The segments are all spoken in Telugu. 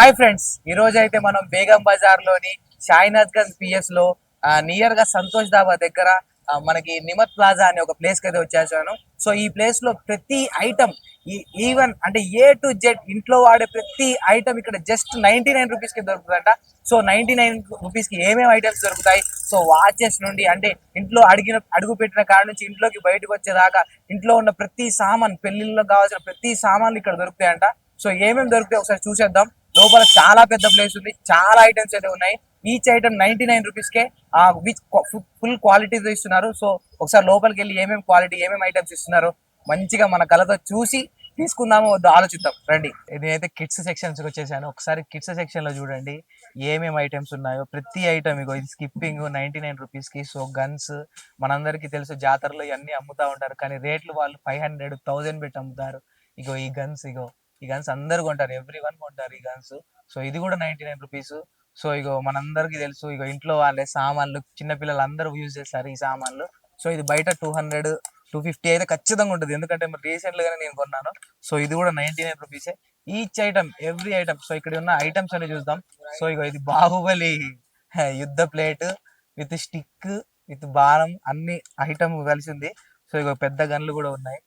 హాయ్ ఫ్రెండ్స్, ఈ రోజు అయితే మనం బేగం బజార్ లోని షాయినాథ్ గంజ్ పిఎస్ లో నియర్ గా సంతోష్ ధాబా దగ్గర మనకి నిమత్ ప్లాజా అనే ఒక ప్లేస్ కి అయితే వచ్చేసాను. సో ఈ ప్లేస్ లో ప్రతి ఐటమ్ ఈవెన్ అంటే A to Z ఇంట్లో వాడే ప్రతి ఐటమ్ ఇక్కడ జస్ట్ 99 రూపీస్ కి దొరుకుతుందంట. సో 99 రూపీస్ కి ఏమేమి ఐటమ్స్ దొరుకుతాయి, సో వాచెస్ నుండి అంటే ఇంట్లో అడుగు పెట్టిన కాడ నుంచి ఇంట్లోకి బయటకు వచ్చేదాకా ఇంట్లో ఉన్న ప్రతి సామాన్, పెళ్లిళ్ళలో కావాల్సిన ప్రతి సామాన్లు ఇక్కడ దొరుకుతాయంట. సో ఏమేమి దొరుకుతాయి ఒకసారి చూసేద్దాం. లోపల చాలా పెద్ద ప్లేస్ ఉంది, చాలా ఐటమ్స్ అయితే ఉన్నాయి. Each item 99 rupees K which full క్వాలిటీతో ఇస్తున్నారు. సో ఒకసారి లోపలికి వెళ్ళి ఏమేమి క్వాలిటీ, ఏమేమి ఐటమ్స్ ఇస్తున్నారు మంచిగా మన కళ్ళతో చూసి తీసుకుందామో వద్దు ఆలోచిద్దాం రండి. నేనైతే కిడ్స్ సెక్షన్స్ వచ్చేసాను. ఒకసారి కిడ్స్ సెక్షన్ లో చూడండి ఏమేమి ఐటమ్స్ ఉన్నాయో. ప్రతి ఐటమ్ ఇగో ఇది స్కిప్పింగ్ 99 రూపీస్ కి. సో గన్స్ మనందరికీ తెలుసు, జాతరలో ఇవన్నీ అమ్ముతా ఉంటారు, కానీ రేట్లు వాళ్ళు 500, 1000 పెట్టి అమ్ముతారు. ఇగో ఈ గన్స్ అందరు కొంటారు, ఎవ్రీ వన్ కొంటారు ఈ గన్స్. సో ఇది కూడా 99 రూపీస్. సో ఇగో మనందరికి తెలుసు, ఇగో ఇంట్లో వాళ్ళే సామాన్లు, చిన్నపిల్లలు అందరూ యూజ్ చేస్తారు ఈ సామాన్లు. సో ఇది బయట 200, 250 అయితే ఖచ్చితంగా ఉంటుంది, ఎందుకంటే మరి రీసెంట్ గానే నేను కొన్నాను. సో ఇది కూడా 99 రూపీసే. Each item, every item. So ఇక్కడ ఉన్న ఐటమ్స్ అని చూద్దాం. సో ఇగో ఇది బాహుబలి యుద్ధ ప్లేట్ విత్ స్టిక్ విత్ బాణం, అన్ని ఐటమ్ కలిసి ఉంది. సో ఇగో పెద్ద గన్లు కూడా ఉన్నాయి.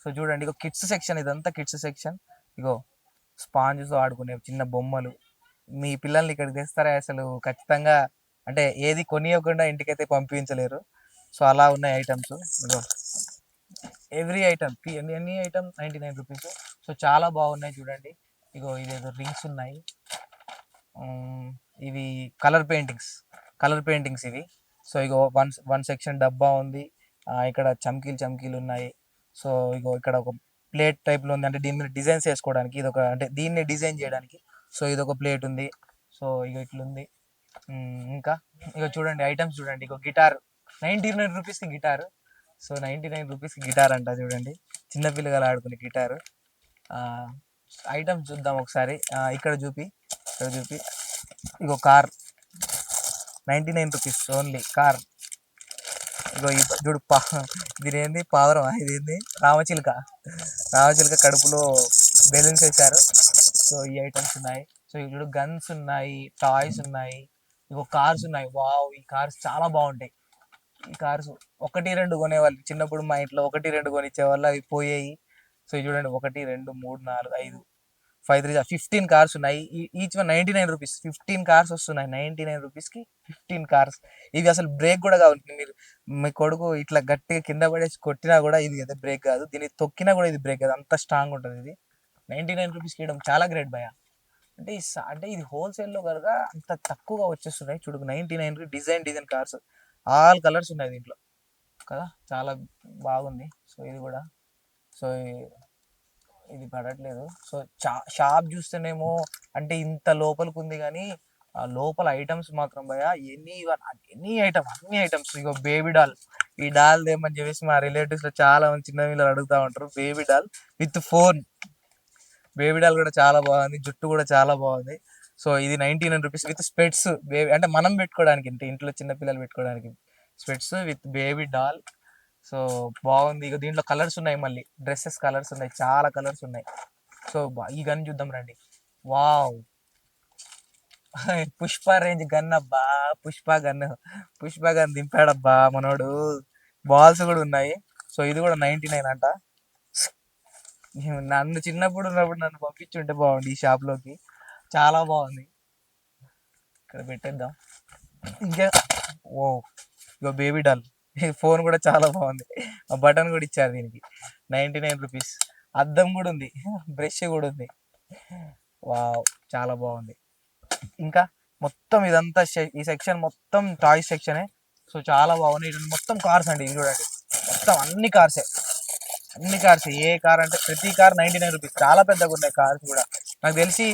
సో చూడండి, ఇగో కిడ్స్ సెక్షన్, ఇదంతా కిడ్స్ సెక్షన్. ఇగో స్పాంజెస్ ఆడుకునే చిన్న బొమ్మలు. మీ పిల్లల్ని ఇక్కడికి తెస్తారా అసలు ఖచ్చితంగా, అంటే ఏది కొనియకుండా ఇంటికైతే పంపించలేరు. సో అలా ఉన్నాయి ఐటమ్స్. ఇగో ఎవ్రీ ఐటమ్, ఎన్ని ఐటమ్ 99 రూపీస్. సో చాలా బాగున్నాయి చూడండి. ఇగో ఇదేదో రింగ్స్ ఉన్నాయి. ఇవి కలర్ పెయింటింగ్స్ ఇవి. సో ఇగో వన్ సెక్షన్ డబ్బా ఉంది. ఇక్కడ చమ్కీలు ఉన్నాయి. సో ఇగో ఇక్కడ ఒక ప్లేట్ టైప్ లో ఉంది, అంటే దీని మీద డిజైన్స్ వేసుకోవడానికి. ఇది ఒక, అంటే దీన్ని డిజైన్ చేయడానికి. సో ఇది ఒక ప్లేట్ ఉంది. సో ఇక ఇట్లుంది. ఇంకా ఇక చూడండి ఐటమ్స్ చూడండి. ఇక గిటార్ 99 రూపీస్ కి గిటార్. సో 99 రూపీస్ కి గిటార్ అంట చూడండి, చిన్నపిల్లలు ఆడుకునే గిటార్. ఐటమ్స్ చూద్దాం ఒకసారి. ఇక్కడ చూపి ఇగో కార్ 99 రూపీస్ ఓన్లీ కార్. ఇగో ఈ చూడు దీని ఏంది పావురం, ఇదేంది రామచిలుక కడుపులో బెలూన్స్ వేశారు. సో ఈ ఐటమ్స్ ఉన్నాయి. సో ఇప్పుడు గన్స్ ఉన్నాయి, టాయ్స్ ఉన్నాయి, ఇగో కార్స్ ఉన్నాయి. వావ్, ఈ కార్స్ చాలా బాగుంటాయి. ఈ కార్స్ 1, 2 కొనేవాళ్ళు చిన్నప్పుడు, మా ఇంట్లో 1, 2 కొనిచ్చేవాళ్ళు, అవి పోయాయి. సో ఇది చూడండి 1, 2, 3, 4, 5, 5, 3, 15 కార్స్ ఉన్నాయి. Each one 99 rupees. 15 కార్స్ వస్తున్నాయి 99 రూపీస్ కి. 15 కార్స్. ఇవి అసలు బ్రేక్ కూడా కావాలి. మీరు మీ కొడుకు ఇట్లా గట్టిగా కింద పడేసి కొట్టినా కూడా ఇది అయితే బ్రేక్ కాదు, దీన్ని తొక్కినా కూడా ఇది బ్రేక్ కాదు, అంత స్ట్రాంగ్ ఉంటుంది ఇది. 99 రూపీస్కి ఇవ్వడం చాలా గ్రేట్ భయ. అంటే ఇది హోల్సేల్లో కనుక అంత తక్కువగా వచ్చేస్తున్నాయి. చూడు 99కి డిజైన్ కార్స్, ఆల్ కలర్స్ ఉన్నాయి దీంట్లో కదా, చాలా బాగుంది. సో ఇది కూడా. సో ఇది పడట్లేదు. సో షాప్ చూస్తేనేమో అంటే ఇంత లోపలికి ఉంది, కానీ ఆ లోపల ఐటమ్స్ మాత్రం భయ అన్ని ఐటమ్స్. ఇగో బేబీ డాల్, ఈ డాల్ ఏమని చెప్పేసి మా రిలేటివ్స్ లో చాలా మంది చిన్న పిల్లలు అడుగుతా ఉంటారు. Baby doll with phone. Baby doll కూడా చాలా బాగుంది, జుట్టు కూడా చాలా బాగుంది. సో ఇది 99 రూపీస్ విత్ స్పెట్స్. బేబీ అంటే మనం పెట్టుకోవడానికి, ఇంట్లో చిన్న పిల్లలు పెట్టుకోవడానికి స్పెట్స్ విత్ బేబీ డాల్. సో బాగుంది. ఇక దీంట్లో కలర్స్ ఉన్నాయి, మళ్ళీ డ్రెస్సెస్ కలర్స్ ఉన్నాయి, చాలా కలర్స్ ఉన్నాయి. సో ఈ గన్ చూద్దాం రండి. వావ్, పుష్ప రేంజ్ గన్ అబ్బా. పుష్ప గన్ దింపాడబ్బా మనోడు. బాల్స్ కూడా ఉన్నాయి. సో ఇది కూడా 99 అంట. నన్ను చిన్నప్పుడు ఉన్నప్పుడు నన్ను పంపించుంటే బాగుంది ఈ షాప్ లోకి, చాలా బాగుంది. ఇక్కడ పెట్టేద్దాం. ఇంకా ఓ, ఇగో బేబీ డాల్. ఫోన్ కూడా చాలా బాగుంది, బటన్ కూడా ఇచ్చారు దీనికి. 99 రూపీస్. అద్దం కూడా ఉంది, బ్రష్ కూడా ఉంది. వావ్, చాలా బాగుంది. ఇంకా మొత్తం ఇదంతా ఈ సెక్షన్ మొత్తం టాయ్స్ సెక్షనే. సో చాలా బాగున్నాయి. మొత్తం కార్స్ అండి, ఇది చూడండి మొత్తం అన్ని కార్సే. ఏ కార్ అంటే ప్రతి కార్ 99 రూపీస్. చాలా పెద్దగా ఉన్నాయి కార్స్ కూడా. నాకు తెలిసి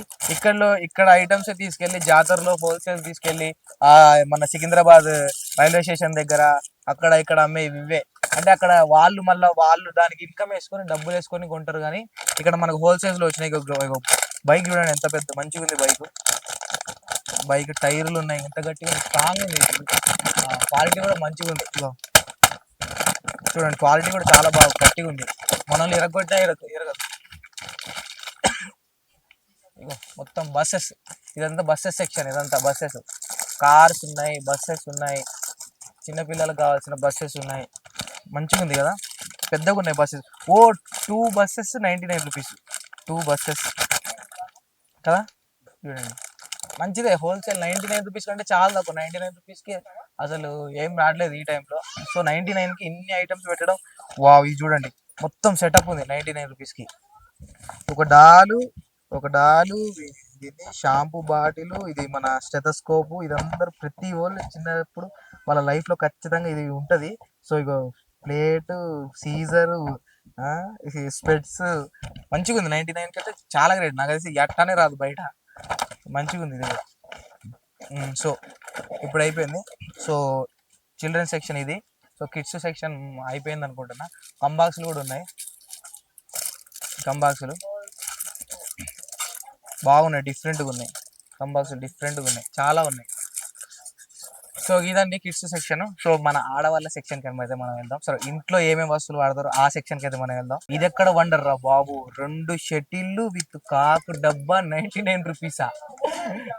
ఇక్కడ ఐటమ్స్ తీసుకెళ్లి జాతరలో హోల్సేల్ తీసుకెళ్లి మన సికింద్రాబాద్ రైల్వే స్టేషన్ దగ్గర అక్కడ ఇక్కడ అమ్మే ఇవే. అంటే అక్కడ వాళ్ళు దానికి ఇన్కమ్ వేసుకొని, డబ్బులు వేసుకొని కొంటారు, కానీ ఇక్కడ మనకు హోల్సేల్స్ లో వచ్చినాయి. బైక్ చూడండి ఎంత పెద్ద మంచిగా ఉంది బైక్ టైర్లు ఉన్నాయి, ఎంత గట్టిగా స్ట్రాంగ్ ఉంది. క్వాలిటీ కూడా మంచిగా ఉంది. చూడండి క్వాలిటీ కూడా చాలా బాగా గట్టిగా ఉంది, మనల్ని ఇరగొట్టా ఇరగదు. ఇగో మొత్తం బస్సెస్, ఇదంతా బస్సెస్ సెక్షన్, ఇదంతా బస్సెస్, కార్స్ ఉన్నాయి, బస్సెస్ ఉన్నాయి, చిన్నపిల్లలకు కావాల్సిన బస్సెస్ ఉన్నాయి. మంచిగా ఉంది కదా, పెద్దగా ఉన్నాయి బస్సెస్. ఓ 2 బస్సెస్ 99 రూపీస్, 2 బస్సెస్ కదా. చూడండి మంచిదే, హోల్సేల్ 99 రూపీస్ కంటే చాలా తక్కువ. 99 రూపీస్కి అసలు ఏం రావట్లేదు ఈ టైంలో. సో 99కి ఇన్ని ఐటమ్స్ పెట్టడం, వావ్. ఇది చూడండి మొత్తం సెటప్ ఉంది 99 రూపీస్కి. ఒక డాలు, ఒక డాలు, ఇది షాంపూ బాటిల్, ఇది మన స్టెథోస్కోప్. ఇది అందరు ప్రతి వాళ్ళు చిన్నప్పుడు వాళ్ళ లైఫ్ లో ఖచ్చితంగా ఇది ఉంటది. సో ఇగో ప్లేట్, సీజరు, స్పెట్స్, మంచిగా ఉంది. 99కి అయితే చాలా గ్రేట్. నాకు తెలిసి ఎట్టానే రాదు బయట, మంచిగా ఉంది ఇది కూడా. సో ఇప్పుడు అయిపోయింది. సో చిల్డ్రన్ సెక్షన్ ఇది. సో కిడ్స్ సెక్షన్ అయిపోయింది అనుకుంటున్నా. కంబాక్స్లు కూడా ఉన్నాయి, కంబాక్స్లు బాగున్నాయి, డిఫరెంట్గా ఉన్నాయి. కంబాక్స్ డిఫరెంట్గా ఉన్నాయి, చాలా ఉన్నాయి. సో ఇదండి కిడ్స్ సెక్షన్. సో మన ఆడవాళ్ళ సెక్షన్ కి అయితే మనం వెళ్దాం. సో ఇంట్లో ఏమేమి వస్తువులు వాడతారో ఆ సెక్షన్ కి అయితే మనం వెళ్దాం. ఇది ఎక్కడ వండర్ రా బాబు, 2 షటిల్లు విత్ కాకు డబ్బా 99 రూపీసా.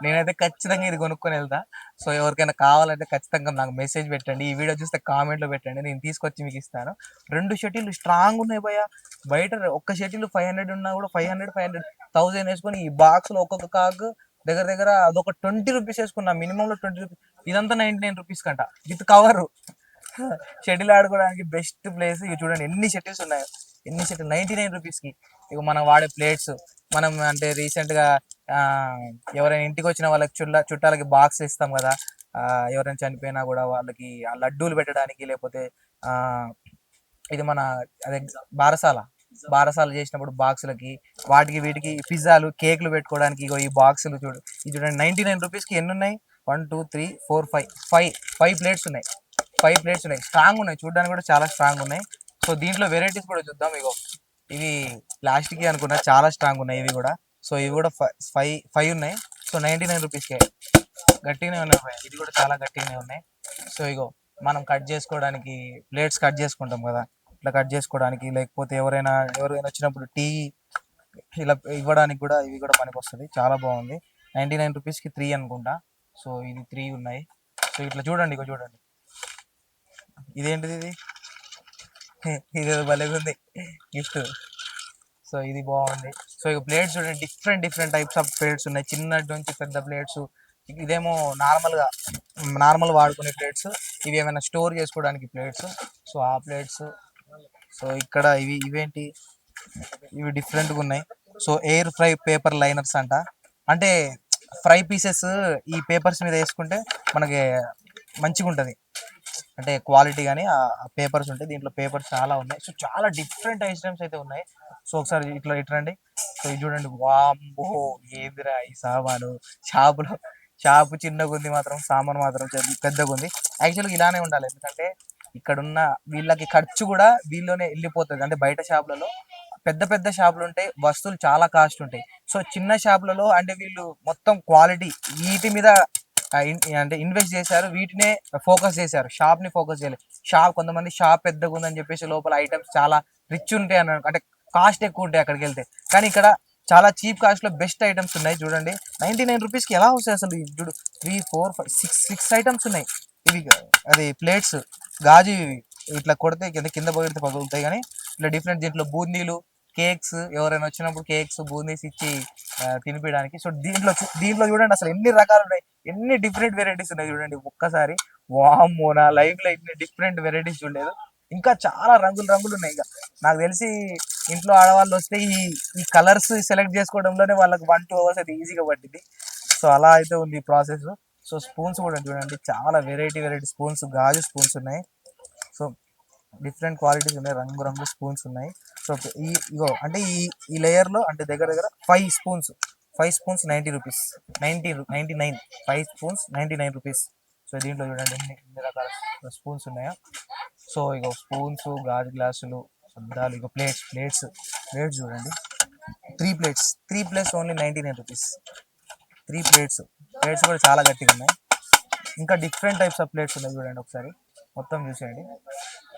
నేనైతే ఖచ్చితంగా ఇది కొనుక్కొని వెళ్తా. సో ఎవరికైనా కావాలంటే ఖచ్చితంగా నాకు మెసేజ్ పెట్టండి, ఈ వీడియో చూస్తే కామెంట్ లో పెట్టండి, నేను తీసుకొచ్చి మీకు ఇస్తాను. 2 షటిల్లు స్ట్రాంగ్ ఉన్నాయి భయ. బయట ఒక్క షటిల్ 500 ఉన్నా కూడా 500 500 1000 వేసుకొని ఈ బాక్స్ లో ఒక్కొక్క కాకు దగ్గర దగ్గర అదొక 20 రూపీస్ వేసుకున్నా, మినిమం లో 20 రూపీస్. ఇదంతా 99 రూపీస్ కంట విత్ కవర్. షటిల్ ఆడుకోవడానికి బెస్ట్ ప్లేస్. ఇక చూడండి ఎన్ని షటిల్స్ ఉన్నాయో, ఎన్ని షటిల్ 99 రూపీస్కి. ఇక మనం వాడే ప్లేట్స్, మనం అంటే రీసెంట్ గా ఆ ఎవరైనా ఇంటికి వచ్చిన వాళ్ళకి చుట్టాలకి బాక్స్ ఇస్తాం కదా. ఎవరైనా చనిపోయినా కూడా వాళ్ళకి ఆ లడ్డూలు పెట్టడానికి, లేకపోతే ఆ ఇది మన అదే బారసాల, బారసాలు చేసినప్పుడు బాక్సులకి, వాటికి వీటికి పిజ్జాలు కేక్లు పెట్టుకోవడానికి ఇగో ఈ బాక్సులు చూడు. ఇది చూడండి 99 రూపీస్కి ఎన్ని ఉన్నాయి, 1 2 3 4 5 ప్లేట్స్ ఉన్నాయి. 5 ప్లేట్స్ ఉన్నాయి, స్ట్రాంగ్ ఉన్నాయి, చూడడానికి కూడా చాలా స్ట్రాంగ్ ఉన్నాయి. సో దీంట్లో వెరైటీస్ కూడా చూద్దాం. ఇగో ఇవి ప్లాస్టిక్ అనుకున్నా, చాలా స్ట్రాంగ్ ఉన్నాయి ఇవి కూడా. సో ఇవి కూడా ఫైవ్ ఉన్నాయి. సో 99 రూపీస్కే గట్టిగానే ఉన్నాయి భయ్యా. ఇది కూడా చాలా గట్టిగానే ఉన్నాయి. సో ఇగో మనం కట్ చేసుకోవడానికి ప్లేట్స్ కట్ చేసుకుంటాం కదా, ఇట్లా కట్ చేసుకోవడానికి, లేకపోతే ఎవరైనా వచ్చినప్పుడు టీ ఇలా ఇవ్వడానికి కూడా ఇవి కూడా పనికి వస్తుంది. చాలా బాగుంది. 99 రూపీస్కి 3 అనుకుంటా. సో ఇది 3 ఉన్నాయి. సో ఇట్లా చూడండి, ఇగో చూడండి. ఇదేంటిది ఇది, ఇది భలేగా ఉంది గిఫ్ట్. సో ఇది బాగుంది. సో ఇక ప్లేట్స్ చూడండి, different different types of plates ఉన్నాయి, చిన్నటి నుంచి పెద్ద ప్లేట్స్. ఇదేమో నార్మల్ వాడుకునే ప్లేట్స్, ఇవి ఏమైనా స్టోర్ చేసుకోవడానికి ప్లేట్స్. సో ఆ ప్లేట్స్. సో ఇక్కడ ఇవేంటి, ఇవి డిఫరెంట్గా ఉన్నాయి. So air fry paper liners అంట, అంటే ఫ్రై పీసెస్ ఈ పేపర్స్ మీద వేసుకుంటే మనకి మంచిగా ఉంటుంది, అంటే క్వాలిటీ కానీ ఆ పేపర్స్ ఉంటాయి. దీంట్లో పేపర్స్ చాలా ఉన్నాయి. సో చాలా డిఫరెంట్ ఐటమ్స్ అయితే ఉన్నాయి. సో ఒకసారి ఇట్లా ఇట్రండి. సో ఇది చూడండి, వామ్మో ఏదిరా ఈ సామాను. షాపులో షాపు చిన్నగా ఉంది మాత్రం, సామాను మాత్రం పెద్దగా ఉంది. యాక్చువల్గా ఇలానే ఉండాలి, ఎందుకంటే ఇక్కడున్న వీళ్ళకి ఖర్చు కూడా వీళ్ళనే వెళ్ళిపోతుంది. అంటే బయట షాపులలో పెద్ద పెద్ద షాపులు ఉంటాయి, వస్తువులు చాలా కాస్ట్ ఉంటాయి. సో చిన్న షాపులలో అంటే వీళ్ళు మొత్తం క్వాలిటీ వీటి మీద అంటే ఇన్వెస్ట్ చేశారు, వీటినే ఫోకస్ చేశారు, షాప్ ని ఫోకస్ చేయలేదు. కొంతమంది షాప్ పెద్దగా ఉందని చెప్పేసి లోపల ఐటమ్స్ చాలా రిచ్ ఉంటాయి అన్న, అంటే కాస్ట్ ఎక్కువ ఉంటాయి అక్కడికి వెళ్తే. కానీ ఇక్కడ చాలా చీప్ కాస్ట్ లో బెస్ట్ ఐటమ్స్ ఉన్నాయి. చూడండి 99 రూపీస్కి ఎలా వస్తాయి అసలు. చూడు 3 4 5 6 ఐటమ్స్ ఉన్నాయి. ఇవి అది ప్లేట్స్ గాజు ఇవి, ఇట్లా కొడితే కింద పోయితే పగులుతాయి. కానీ ఇట్లా డిఫరెంట్, దీంట్లో బూందీలు, కేక్స్, ఎవరైనా వచ్చినప్పుడు కేక్స్ బూందీస్ ఇచ్చి తినిపించడానికి. సో దీంట్లో చూడండి అసలు ఎన్ని రకాలు ఉన్నాయి, ఎన్ని డిఫరెంట్ వెరైటీస్ ఉన్నాయి చూడండి ఒక్కసారి. వామ్మో, నా లైఫ్ లో ఇన్ని డిఫరెంట్ వెరైటీస్ చూడలేదు. ఇంకా చాలా రంగులు రంగులు ఉన్నాయి. ఇంకా నాకు తెలిసి ఇంట్లో ఆడవాళ్ళు వస్తే ఈ కలర్స్ సెలెక్ట్ చేసుకోవడంలోనే వాళ్ళకి 1 2 అవర్స్ అయితే ఈజీగా పట్టింది. సో అలా అయితే ఉంది ప్రాసెస్. సో స్పూన్స్ కూడా చూడండి, చాలా వెరైటీ స్పూన్స్, గాజు స్పూన్స్ ఉన్నాయి. సో డిఫరెంట్ క్వాలిటీస్ ఉన్నాయి, రంగు రంగు స్పూన్స్ ఉన్నాయి. సో ఇగో అంటే ఈ లేయర్ లో అంటే దగ్గర దగ్గర 5 spoons 90 rupees, 99 5 spoons 99 rupees. So దీంట్లో చూడండి ఎన్ని రకాల స్పూన్స్ ఉన్నాయో. సో ఇగో స్పూన్స్, గాజు గ్లాసులు, అద్దాలు, ఇగో ప్లేట్స్ చూడండి. 3 ప్లేట్స్ ఓన్లీ 99 రూపీస్. 3 ప్లేట్స్ కూడా చాలా గట్టిగా ఉన్నాయి. ఇంకా డిఫరెంట్ టైప్స్ ఆఫ్ ప్లేట్స్ ఉన్నాయి చూడండి, ఒకసారి మొత్తం చూసేయండి.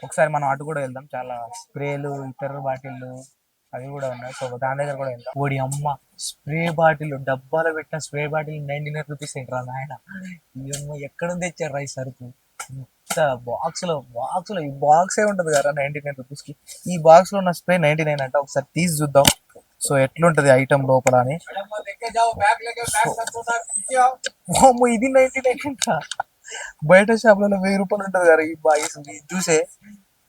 ఒకసారి మనం అటు కూడా వెళ్దాం. చాలా స్ప్రేలు, ఇతర బాటిళ్ళు, అవి కూడా ఉన్నాయి. సో దాని దగ్గర కూడా వెళ్దాం. ఓడి అమ్మ, స్ప్రే బాటిల్, డబ్బాలో పెట్టిన స్ప్రే బాటిల్ 99 రూపీస్ ఏంట్రా నాయన. ఈ అమ్మ ఎక్కడ తెచ్చారు ఈ సరుకు? ఇంత బాక్స్ లో ఈ బాక్స్ ఏ ఉంటది కదా 99 రూపీస్ కి. ఈ బాక్స్ లో ఉన్న స్ప్రే 99 అంట. ఒకసారి తీసి చూద్దాం సో ఎట్లుంటది ఐటమ్ లోపల అని. అమ్మో, ఇది 99 అంట. బయట షాప్లలో 1000 రూపాయలు ఉంటది కదా ఈ బాక్స్. చూసే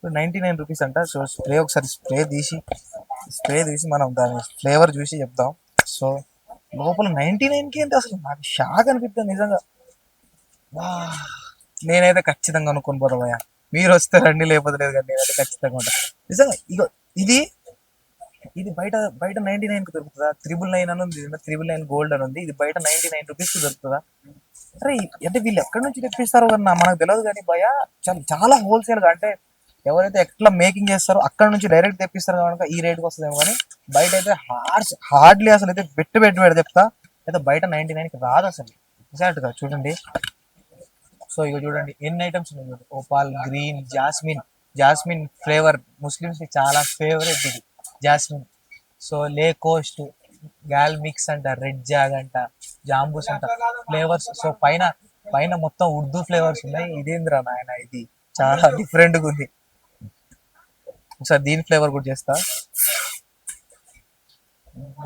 99 రూపీస్ అంట. సో స్ప్రే, ఒకసారి స్ప్రే తీసి మనం దాని ఫ్లేవర్ చూసి చెప్దాం. సో లోపల 99కి అంటే అసలు నాకు షాక్ అనిపిస్తుంది నిజంగా. వా, నేనైతే ఖచ్చితంగా అనుకొని పోతా భయ్యా. మీరు వస్తే రండి, లేకపోతే లేదు, కానీ నేనైతే ఖచ్చితంగా ఉంటా నిజంగా. ఇగో ఇది ఇది బయట బయట 99కి దొరుకుతుందా? 999 అని ఉంది, 999 గోల్డ్ అని ఉంది. ఇది బయట 99 రూపీస్ కి దొరుకుతుందా? అరే, అంటే వీళ్ళు ఎక్కడి నుంచి తెప్పిస్తారో కన్నా మనకు తెలియదు కానీ భయ, చాలా హోల్సేల్ గా, అంటే ఎవరైతే ఎట్లా మేకింగ్ చేస్తారో అక్కడ నుంచి డైరెక్ట్ తెప్పిస్తారు కనుక ఈ రేట్కి వస్తుందేమో. కానీ బయట అయితే హార్డ్లీ అసలు అయితే పెట్టి చెప్తా అయితే బయట 99కి రాదు అసలు. ఎగ్జాక్ట్ గా చూడండి. సో ఇక చూడండి ఎన్ని ఐటమ్స్ ఉన్నాయి చూడండి. ఓపాల్ గ్రీన్, జాస్మిన్ ఫ్లేవర్ ముస్లిమ్స్ కి చాలా ఫేవరెట్ ఇది, జాస్మిన్. సో లే కోస్ట్, గాల్ మిక్స్ అంట, రెడ్ జాగ్ అంట, జాంబూస్ అంట ఫ్లేవర్స్. సో పైన పైన మొత్తం ఉర్దూ ఫ్లేవర్స్ ఉన్నాయి. ఇదేంద్రా నాయన, ఇది చాలా డిఫరెంట్ గా ఉంది. ఒకసారి దీని ఫ్లేవర్ కూడా చేస్తా.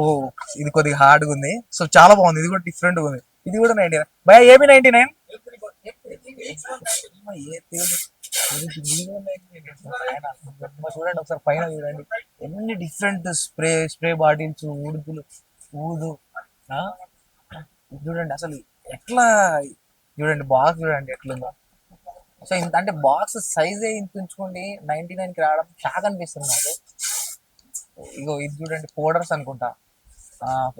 ఓ, ఇది కొద్దిగా హార్డ్ గా ఉంది. సో చాలా బాగుంది. ఇది కూడా డిఫరెంట్ గా ఉంది. ఇది కూడా 99 భయ, ఏమి 99. చూడండి ఒకసారి పైన చూడండి, ఎన్ని డిఫరెంట్ స్ప్రే బాటిల్స్, ఊదు. ఆ? ఇది చూడండి అసలు ఎట్లా, చూడండి బాక్స్ చూడండి ఎట్లుందో. సో ఇంత అంటే బాక్స్ సైజే ఇంత ఉంచుకోండి 99కి రావడం షాక్ అనిపిస్తుంది నాకు. ఇగో ఇది చూడండి, పౌడర్స్ అనుకుంటా,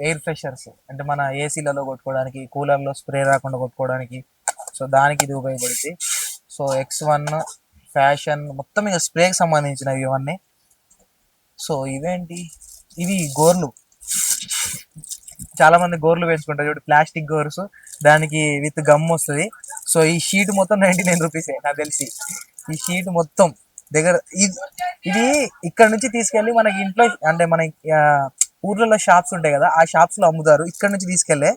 ఎయిర్ ఫ్రెషర్స్, అంటే మన ఏసీలలో కొట్టుకోవడానికి, కూలర్లో స్ప్రే రాకుండా కొట్టుకోవడానికి. సో దానికి ఇది ఉపయోగపడుతుంది. సో X1 ఫ్యాషన్ మొత్తం ఇక స్ప్రేకి సంబంధించినవి ఇవన్నీ. సో ఇవేంటి, ఇవి గోర్లు. చాలా మంది గోర్లు పెంచుకుంటారు చూడు, ప్లాస్టిక్ గోర్స్, దానికి విత్ గమ్ వస్తుంది. సో ఈ షీట్ మొత్తం 99 రూపీసే నాకు తెలిసి. ఈ షీట్ మొత్తం దగ్గర ఇది ఇక్కడ నుంచి తీసుకెళ్ళి మనకి ఇంట్లో, అంటే మన ఆ, ఊర్లలో షాప్స్ ఉంటాయి కదా, ఆ షాప్స్ లో అమ్ముతారు. ఇక్కడ నుంచి తీసుకెళ్లే,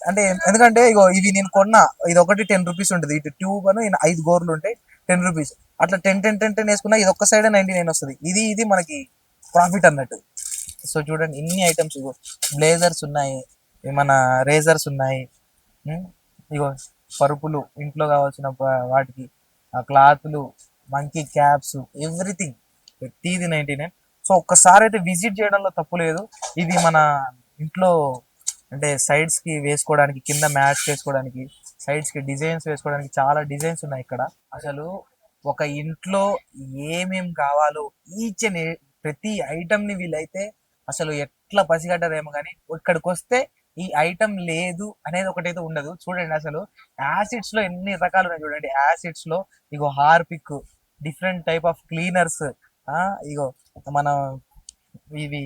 అంటే ఎందుకంటే ఇగో ఇవి నేను కొన్నా, ఇది ఒకటి 10 రూపీస్ ఉంటుంది. ఇటు ట్యూబ్ అని 5 గోర్లు ఉంటాయి, 10 రూపీస్. అట్లా 10 వేసుకున్నా ఇది ఒక్క సైడ్ 99 వస్తుంది. ఇది మనకి ప్రాఫిట్ అన్నట్టు. సో చూడండి ఇన్ని ఐటమ్స్. ఇగో బ్లేజర్స్ ఉన్నాయి, మన రేజర్స్ ఉన్నాయి. ఉమ్, ఇగో పరుపులు, ఇంట్లో కావాల్సిన వాటికి క్లాత్లు, మంకీ క్యాప్స్, ఎవ్రీథింగ్ ప్రతిది 99. సో ఒక్కసారి అయితే విజిట్ చేయడంలో తప్పు లేదు. ఇది మన ఇంట్లో, అంటే సైడ్స్ కి వేసుకోవడానికి, కింద మ్యాట్స్ వేసుకోవడానికి, సైడ్స్ కి డిజైన్స్ వేసుకోవడానికి చాలా డిజైన్స్ ఉన్నాయి ఇక్కడ. అసలు ఒక ఇంట్లో ఏమేం కావాలో ఈచ్ అండ్ ప్రతి ఐటమ్ ని వీళ్ళైతే అసలు ఎట్లా పసిగట్టారేమో కానీ, ఇక్కడికి వస్తే ఈ ఐటమ్ లేదు అనేది ఒకటైతే ఉండదు. చూడండి అసలు యాసిడ్స్ లో ఎన్ని రకాలు ఉన్నాయి చూడండి. యాసిడ్స్ లో ఇగో Harpic, different type of cleaners, ఇగో మన ఇవి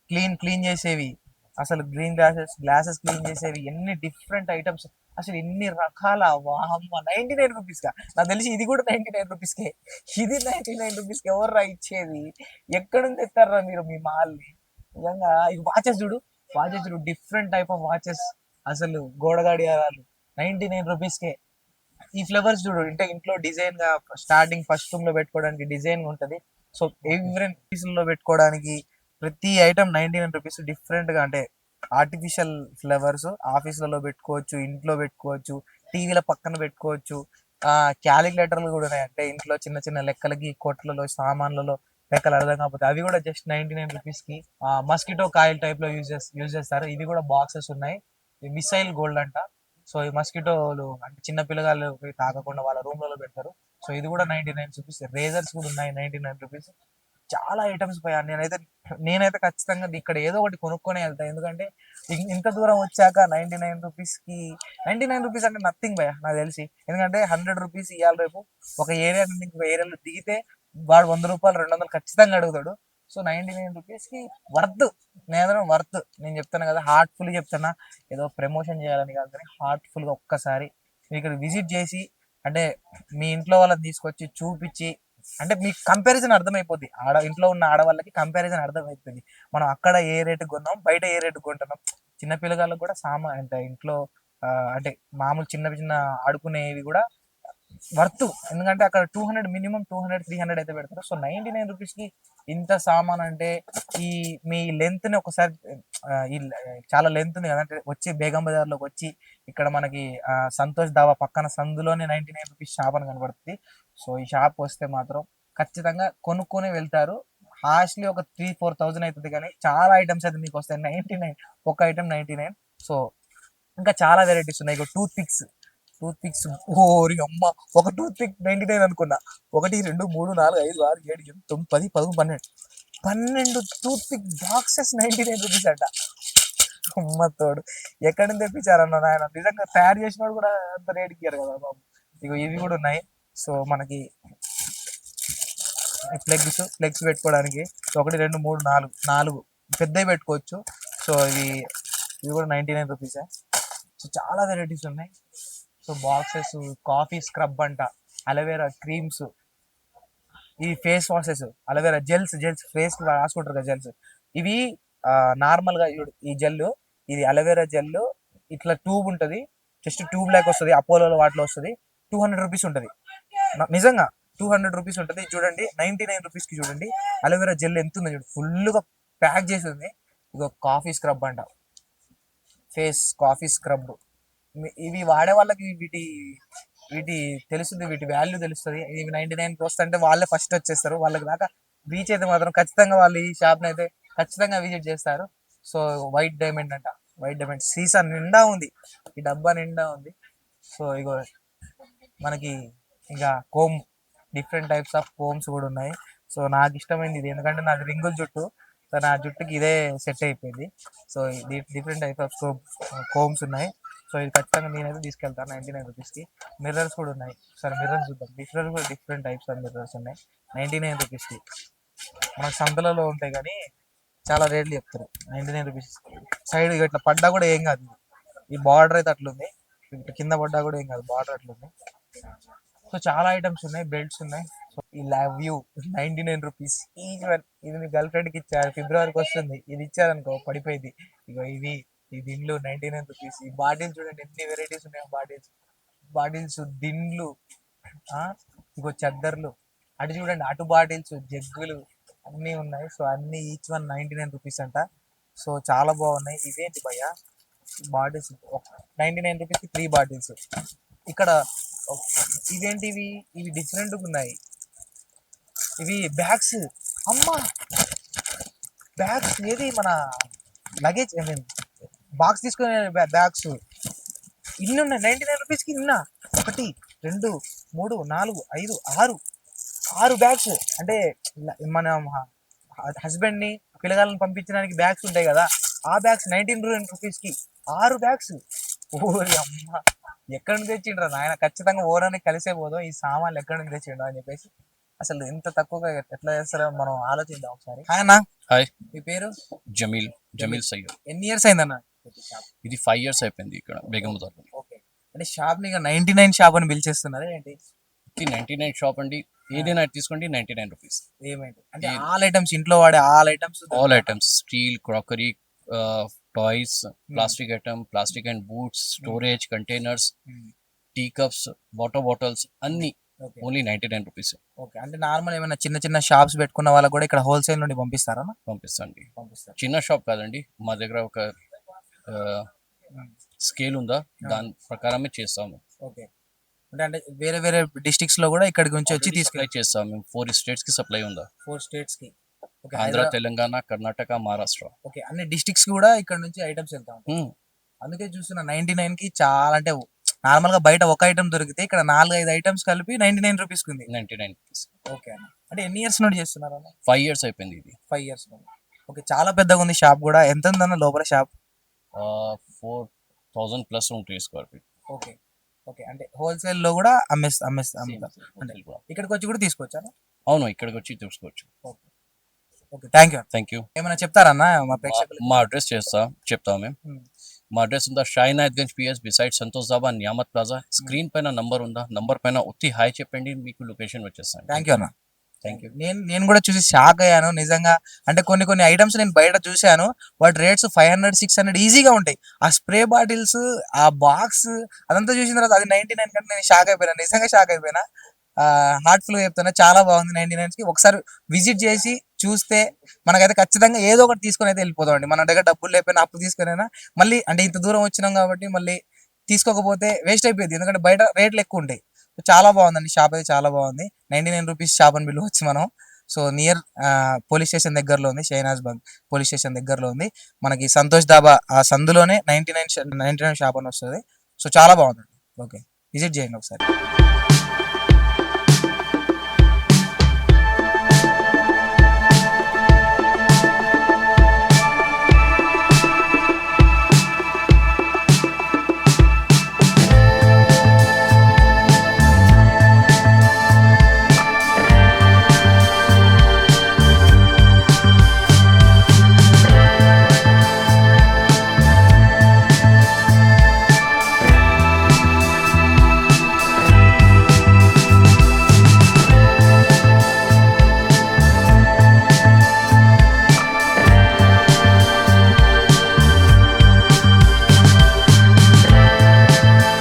క్లీన్ చేసేవి, అసలు గ్రీన్ గ్లాసెస్ క్లీన్ చేసేవి, ఎన్ని డిఫరెంట్ ఐటమ్స్, అసలు ఎన్ని రకాల. వామ్మ, 99 రూపీస్ కా? నాకు తెలిసి ఇది కూడా 99 రూపీస్కే. ఇది 99 రూపీస్కి ఎవర్రా ఇచ్చేది? ఎక్కడ నుంచి తెస్తారా మీరు మీ మాల్ని? నిజంగా ఈ వాచెస్ చూడు డిఫరెంట్ టైప్ ఆఫ్ వాచెస్, అసలు గోడ గడియారాలు 99 రూపీస్కే. ఈ ఫ్లవర్స్ చూడు, అంటే ఇంట్లో డిజైన్ గా స్టార్టింగ్ ఫస్ట్ రూమ్ లో పెట్టుకోవడానికి డిజైన్ ఉంటది. సో ఎవ్రీ పీస్ లో పెట్టుకోవడానికి ప్రతి ఐటమ్ 99 రూపీస్. డిఫరెంట్ గా, అంటే ఆర్టిఫిషియల్ ఫ్లవర్స్ ఆఫీసులలో పెట్టుకోవచ్చు, ఇంట్లో పెట్టుకోవచ్చు, టీవీల పక్కన పెట్టుకోవచ్చు. క్యాలిక్యులేటర్లు కూడా ఉన్నాయి, అంటే ఇంట్లో చిన్న చిన్న లెక్కలకి, కొట్లలో, సామాన్లలో లెక్కలు అర్థం కాకపోతే అవి కూడా జస్ట్ 99 రూపీస్ కి. మస్కిటో కాయిల్ టైప్ లో యూజ్ చేస్తారు. ఇవి కూడా బాక్సెస్ ఉన్నాయి. మిసైల్ గోల్డ్ అంట. సో ఈ మస్కిటోలు అంటే చిన్న పిల్లగాళ్ళు తాకకుండా వాళ్ళ రూమ్లలో పెడతారు. సో ఇది కూడా 99 రూపీస్. రేజర్స్ కూడా ఉన్నాయి 99 రూపీస్. చాలా ఐటమ్స్ పోయా. నేనైతే ఖచ్చితంగా ఇక్కడ ఏదో ఒకటి కొనుక్కొని వెళ్తా. ఎందుకంటే ఇంత దూరం వచ్చాక 99 రూపీస్ కి, 99 రూపీస్ అంటే నథింగ్ భయ నాకు తెలిసి. ఎందుకంటే 100 రూపీస్ ఇవ్వాలి. రేపు ఒక ఏరియా నుండి ఇంకొక ఏరియాలో దిగితే వాడు 100 రూపాయలు, 200 ఖచ్చితంగా అడుగుతాడు. సో 99 రూపీస్ కి వర్త్. నేను చెప్తాను కదా, హార్ట్ఫుల్ చెప్తానా, ఏదో ప్రమోషన్ చేయాలని కాదు, కానీ హార్ట్ఫుల్ గా ఒక్కసారి మీరు ఇక్కడ విజిట్ చేసి, అంటే మీ ఇంట్లో వాళ్ళని తీసుకొచ్చి చూపించి అంటే మీకు కంపారిజన్ అర్థమైపోద్ది. ఇంట్లో ఉన్న ఆడవాళ్ళకి కంపారిజన్ అర్థమైపోద్ది. మనం అక్కడ ఏ రేటుకి కొన్నాం, బయట ఏ రేటుకి కొంటున్నాం. చిన్న పిల్లగాళ్ళకి కూడా అంటే ఇంట్లో అంటే మామూలు చిన్న చిన్న ఆడుకునేవి కూడా వర్త్. ఎందుకంటే అక్కడ 200 మినిమం 200, 300 అయితే పెడతారు. సో 99 రూపీస్‌కి ఇంత సామాన్ అంటే ఈ మీ లెంత్‌ని ఒకసారి చాలా లెంత్ ఉంది కదా! అంటే వచ్చి బేగం బజార్‌లోకి వచ్చి ఇక్కడ మనకి సంతోష్ ధాబా పక్కన సందులోనే 99 రూపీస్ షాప్ అని కనబడుతది. సో ఈ షాప్ వస్తే మాత్రం ఖచ్చితంగా కొనుక్కొని వెళ్తారు. హార్ష్‌లీ ఒక 3, 4,000 అయితది కానీ చాలా ఐటెమ్స్ అయితే మీకు వస్తాయి. 99 ఒక ఐటెమ్ 99. సో ఇంకా చాలా వెరైటీస్ ఉన్నాయి. ఇగో టూత్ పిక్స్ ఓరి అమ్మ! ఒక టూత్ పిక్ 99 అనుకున్నా. 1, 2, 3, 4, 5, 6, 7, 8, 9, 10, 11, 12. 12 టూత్ పిక్ బాక్సెస్ 99 రూపీస్ అంట. అమ్మ తోడు. ఎక్కడి నుంచి తెప్పించారన్న నాయన. నిజంగా తయారు చేసినోడు కూడా అంత రేట్‌కి ఇయ్యరు కదా బాబు. ఇగో ఇవి కూడా ఉన్నాయి. సో మనకి ఫ్లెక్స్ పెట్టుకోవడానికి 1, 2, 3, 4 పెద్దవి పెట్టుకోవచ్చు. సో ఇవి కూడా 99 రూపీసే. సో చాలా వెరైటీస్ ఉన్నాయి. సో బాక్సెస్, కాఫీ స్క్రబ్ అంట, అలోవెరా క్రీమ్స్, ఈ face washes, aloe vera gels face కి రాసుకుంటారు కదా జెల్స్. ఇవి నార్మల్ గా ఈ జెల్, ఇది అలోవెరా జెల్ ఇట్లా ట్యూబ్ ఉంటది. జస్ట్ ట్యూబ్ లాగా వస్తుంది. అపోలో వాటిలో వస్తుంది. 200 రూపీస్ ఉంటది. నిజంగా 200 రూపీస్ ఉంటది. చూడండి 99 రూపీస్ కి చూడండి అలోవెరా జెల్ ఎంత ఉందో చూడండి. ఫుల్ గా ప్యాక్ చేసి ఉంది. ఇగో కాఫీ స్క్రబ్ అంట, ఫేస్ కాఫీ స్క్రబ్. ఇవి వాడే వాళ్ళకి వీటి తెలుస్తుంది, వీటి వాల్యూ తెలుస్తుంది. ఇవి 99 వస్తా అంటే వాళ్ళే ఫస్ట్ వచ్చేస్తారు. వాళ్ళకి దాకా రీచ్ అయితే మాత్రం ఖచ్చితంగా వాళ్ళు ఈ షాప్ని అయితే ఖచ్చితంగా విజిట్ చేస్తారు. సో వైట్ డైమండ్ అంట, వైట్ డైమండ్ సీసా నిండా ఉంది. ఈ డబ్బా నిండా ఉంది. సో ఇగో మనకి ఇంకా డిఫరెంట్ టైప్స్ ఆఫ్ కోమ్స్ కూడా ఉన్నాయి. సో నాకు ఇష్టమైంది ఇది, ఎందుకంటే నాది రింగుల జుట్టు. సో నా జుట్టుకి ఇదే సెట్ అయిపోయింది. So different types of combs ఉన్నాయి. సో ఇది ఖచ్చితంగా నేనైతే తీసుకెళ్తాను 99 రూపీస్కి. మిర్రర్స్ కూడా ఉన్నాయి. సరే మిర్రర్స్ చూద్దాం. మిర్రర్స్ కూడా డిఫరెంట్ టైప్స్ ఆఫ్ మిర్రర్స్ ఉన్నాయి 99 రూపీస్కి. మనకు సంతలలో ఉంటాయి కానీ చాలా రేట్లు చెప్తారు 99 రూపీస్. సైడ్ ఇట్లా పడ్డా కూడా ఏం కాదు. ఈ బార్డర్ అయితే అట్లుంది. ఇట్లా కింద పడ్డా కూడా ఏం కాదు, బార్డర్ అట్లుంది. సో చాలా ఐటమ్స్ ఉన్నాయి, బెల్ట్స్ ఉన్నాయి. సో ఈ love you 99 rupees each one. ఇది మీ గర్ల్ ఫ్రెండ్కి ఇచ్చారు, ఫిబ్రవరికి వస్తుంది. ఇది ఇచ్చారనుకో పడిపోయింది. ఇగో ఈ దిండ్లు 99 రూపీస్. ఈ బాటిల్స్ చూడండి ఎన్ని వెరైటీస్ ఉన్నాయి. బాటిల్స్ దిండ్లు, ఇగో చద్దర్లు, అటు చూడండి అటు బాటిల్స్, జగ్గులు అన్నీ ఉన్నాయి. సో అన్ని ఈచ్ వన్ 99 రూపీస్ అంట. సో చాలా బాగున్నాయి. ఇవేంటి భయ్యా బాటిల్స్ 99 రూపీస్కి 3 బాటిల్స్. ఇక్కడ ఇవేంటివి, ఇవి డిఫరెంట్గా ఉన్నాయి. ఇవి బ్యాగ్స్. అమ్మా బ్యాగ్స్ ఏది మన లగేజ్, ఐ మీన్ బాక్స్ తీసుకునే బ్యాగ్స్ ఇన్ని ఉన్నాయి 99 రూపీస్కి. ఇన్నా 1, 2, 3, 4, 5, 6 బ్యాగ్స్. అంటే మన హస్బెండ్ని పిల్లగాళ్ళని పంపించడానికి బ్యాగ్స్ ఉంటాయి కదా, ఆ బ్యాగ్స్ 99 రూపీస్కి 6 బ్యాగ్స్. ఓరి అమ్మ, ఎక్కడి నుంచి తెచ్చిండ్రా నాయన. ఖచ్చితంగా ఓరానికి కలిసే పోదాం ఈ సామాన్లు ఎక్కడి నుంచి తెచ్చిండ్రు అని చెప్పేసి. అసలు ఇంత తక్కువగా ఎట్లా చేస్తారో మనం ఆలోచిద్దాం ఒకసారి. హాయ్ అన్న. హాయ్, మీ పేరు? జమీల్ సయ్యద్. ఎన్ని ఇయర్స్ అయిందన్న ఇది 5 years అయిపోయింది ఇక్కడ బేగం బజార్లో. ఓకే. అంటే షాప్ ని 99 షాప్ అని పిలిచేస్తున్నారు ఏంటి? ఇది 99 షాప్ అండి. ఏదైనా తీసుకోండి 99 రూపీస్. ఏమైంది అంటే ఆల్ ఐటమ్స్, ఇంట్లో వాడే all items, all items, steel, crockery, toys, plastic item, plastic and boots, storage containers, tea cups, water bottles అన్ని ఓన్లీ 99 రూపీస్. ఓకే. అంటే నార్మల్ ఏమైనా చిన్న చిన్న షాప్స్ పెట్టుకున్న వాళ్ళకి కూడా ఇక్కడ హోల్సేల్ నుండి పంపిస్తారా? పంపిస్తాండి. చిన్న షాప్ కాదండి, మా దగ్గర ఒక స్కేల్ ఉందా, దాని ప్రకారమే చేస్తాము. ఓకే. అంటే వేరే వేరే డిస్ట్రిక్ట్స్ లో కూడా ఇక్కడికి నుంచి వచ్చి సప్లై చేస్తాం మేము. 4 states కి సప్లై ఉందా. 4 states కి. ఓకే. ఆంధ్ర, తెలంగాణ, కర్ణాటక, మహారాష్ట్ర. ఓకే. అన్ని డిస్ట్రిక్ట్స్ కూడా ఇక్కడ నుంచి ఐటమ్స్ వెళ్తా ఉంటాయి. అందుకే చూస్తున్నా 99 కి చాలా. అంటే నార్మల్ గా బయట ఒక ఐటమ్ దొరికితే ఇక్కడ 4-5 ఐటమ్స్ కలిపి 99 రూపీస్ ఉంది. 99 రూపీస్. ఓకే అన్న. అంటే ఎన్ని ఇయర్స్ నుండి చేస్తున్నారు అన్న? 5 years అయిపోయింది ఇది. 5 years నుండి. ఓకే. చాలా పెద్దగా ఉంది షాప్ కూడా. ఎంత ఉందన్న లోపల షాప్? 4,000 ప్లస్ ఉంటుంది స్క్వేర్ ఫీట్. ఓకే. ఓకే. అంటే హోల్సేల్ లో కూడా అమ్ముతారు. అంటే ఇక్కడికి వచ్చి కూడా తీసుకోవచ్చా? అవును, ఇక్కడికి వచ్చి తీసుకోవచ్చు. ఓకే. ఓకే. Thank you. ఏమైనా చెప్తారన్న మా ప్రేక్షకులు? మా అడ్రస్ చెప్తాము మేము. మా అడ్రస్ ఉందా, Shahinathganj PS beside Santosh Dhaba, Niyamat plaza. Screen పైన నంబర్ ఉందా, నంబర్ పైన ఒత్తి హాయ్ చెప్పండి, మీకు లొకేషన్ వచ్చేస్తాను. థ్యాంక్ యూ అన్న. Thank you. నేను కూడా చూసి షాక్ అయ్యాను నిజంగా. అంటే కొన్ని ఐటమ్స్ నేను బయట చూశాను, వాటి రేట్స్ 500-600 ఈజీగా ఉంటాయి. ఆ స్ప్రే బాటిల్స్, ఆ బాక్స్ అదంతా చూసిన తర్వాత అది 99 కంటే నేను షాక్ అయిపోయినా, నిజంగా షాక్ అయిపోయినా. హార్ట్ఫుల్ గా చెప్తున్నా, చాలా బాగుంది. 99 కి ఒకసారి విజిట్ చేసి చూస్తే మనకైతే ఖచ్చితంగా ఏదో ఒకటి తీసుకొని అయితే వెళ్ళిపోతాం అండి. మన దగ్గర డబ్బులు లేకపోయినా అప్పు తీసుకునైనా మళ్ళీ, అంటే ఇంత దూరం వచ్చినాం కాబట్టి మళ్ళీ తీసుకోకపోతే వేస్ట్ అయిపోయింది, ఎందుకంటే బయట రేట్లు ఎక్కువ ఉంటాయి. చాలా బాగుందండి, షాప్ అయితే చాలా బాగుంది. 99 రూపీస్ షాప్ అని పిలవచ్చు మనం. సో నియర్ పోలీస్ స్టేషన్ దగ్గరలో ఉంది, షహనాజ్ బాగ్ పోలీస్ స్టేషన్ దగ్గరలో ఉంది. మనకి సంతోష్ దాబా ఆ సందులోనే 99 షాప్ అని వస్తుంది. సో చాలా బాగుందండి. ఓకే, విజిట్ చేయండి ఒకసారి.